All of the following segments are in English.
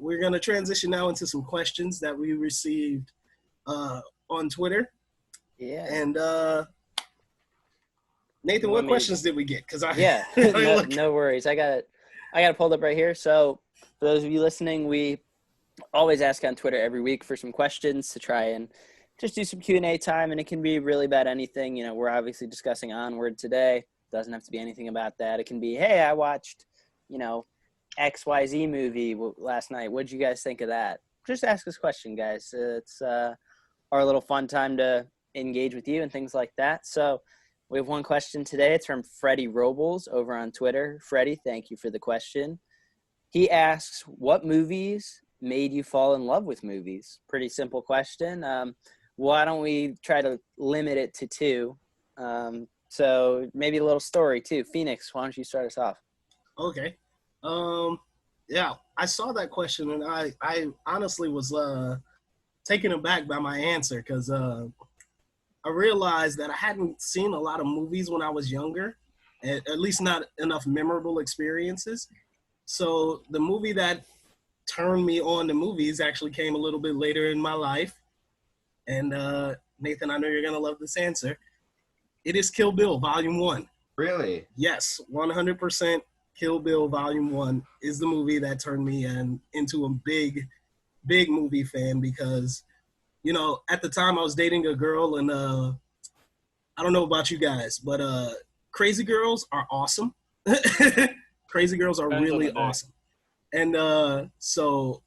we're gonna transition now into some questions that we received on Twitter. Yeah. And Nathan, what questions did we get? Because yeah, no worries. I got it pulled up right here. So for those of you listening, we always ask on Twitter every week for some questions to try and just do some Q&A time, and it can be really about anything. You know, we're obviously discussing Onward today. Doesn't have to be anything about that. It can be, hey, I watched, you know, XYZ movie last night. What'd you guys think of that? Just ask us a question, guys. It's our little fun time to engage with you and things like that. So we have one question today. It's from Freddie Robles over on Twitter. Freddie, thank you for the question. He asks, what movies made you fall in love with movies? Pretty simple question. Why don't we try to limit it to two? So maybe a little story too. Phoenix, why don't you start us off? Okay. Yeah, I saw that question and I honestly was taken aback by my answer because I realized that I hadn't seen a lot of movies when I was younger, at least not enough memorable experiences. So the movie that turned me on to movies actually came a little bit later in my life. And Nathan, I know you're going to love this answer. It is Kill Bill, Volume 1. Really? Yes, 100% Kill Bill, Volume 1 is the movie that turned me into a big movie fan because, you know, at the time I was dating a girl and I don't know about you guys, but Crazy Girls are awesome. Crazy Girls are really awesome. And so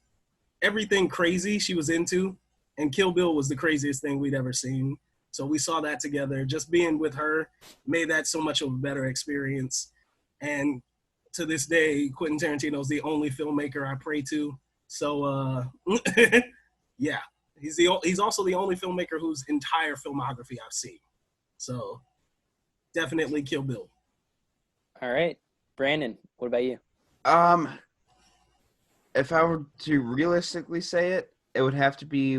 everything crazy she was into, and Kill Bill was the craziest thing we'd ever seen. So we saw that together. Just being with her made that so much of a better experience. And to this day, Quentin Tarantino is the only filmmaker I pray to. So yeah, he's also the only filmmaker whose entire filmography I've seen. So definitely Kill Bill. All right, Brandon, what about you? If I were to realistically say it, it would have to be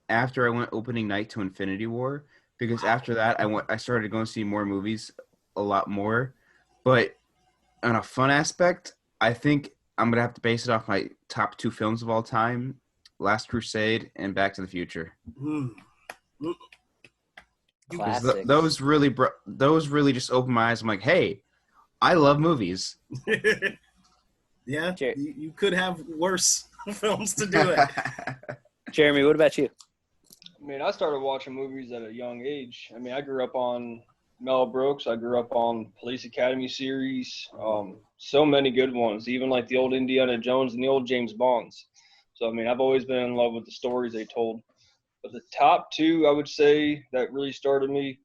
after I went opening night to Infinity War, because after that I started going to see more movies a lot more. But on a fun aspect, I think I'm going to have to base it off my top two films of all time, Last Crusade and Back to the Future. Classics. Those really just opened my eyes. I'm like, hey, I love movies. Yeah, you could have worse films to do it. Jeremy, what about you? I mean, I started watching movies at a young age. I mean, I grew up on Mel Brooks. I grew up on Police Academy series. So many good ones, even like the old Indiana Jones and the old James Bonds. So, I mean, I've always been in love with the stories they told. But the top two, I would say, that really started me,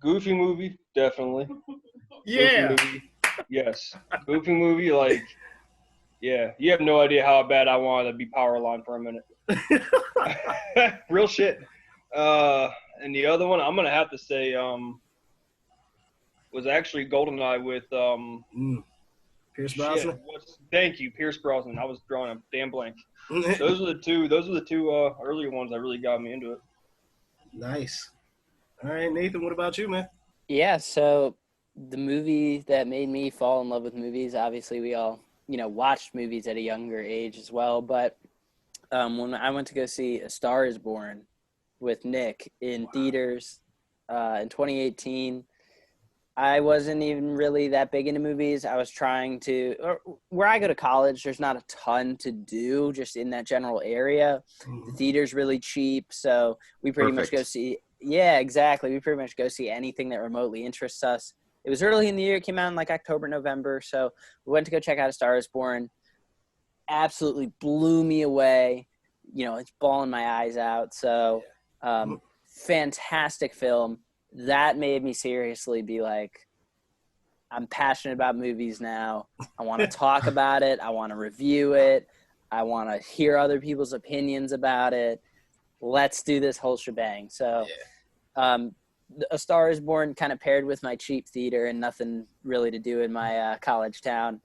Goofy movie, definitely. Yeah. Goofy movie, yes. Goofy movie, like, yeah. You have no idea how bad I wanted to be Powerline for a minute. Real shit. And the other one, I'm going to have to say, was actually GoldenEye with Pierce Brosnan. Thank you, Pierce Brosnan. I was drawing a damn blank. Those were the two earlier ones that really got me into it. Nice. All right, Nathan, what about you, man? Yeah, so the movie that made me fall in love with movies, obviously we all, you know, watched movies at a younger age as well, but when I went to go see A Star is Born with Nick in theaters in 2018, I wasn't even really that big into movies. I was trying to, where I go to college, there's not a ton to do just in that general area. The theater's really cheap, so we pretty much go see, yeah, exactly. We pretty much go see anything that remotely interests us. It was early in the year. It came out in like October, November, so we went to go check out A Star is Born. Absolutely blew me away. You know, it's bawling my eyes out. So fantastic film. That made me seriously be like, I'm passionate about movies now. I want to talk about it. I want to review it. I want to hear other people's opinions about it. Let's do this whole shebang. So A Star is Born kind of paired with my cheap theater and nothing really to do in my college town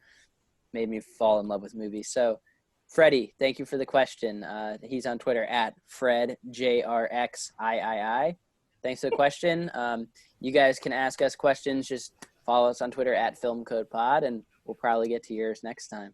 made me fall in love with movies. So Freddie, thank you for the question. He's on Twitter at FredJRXIII. Thanks for the question. You guys can ask us questions. Just follow us on Twitter at FilmCodePod, and we'll probably get to yours next time.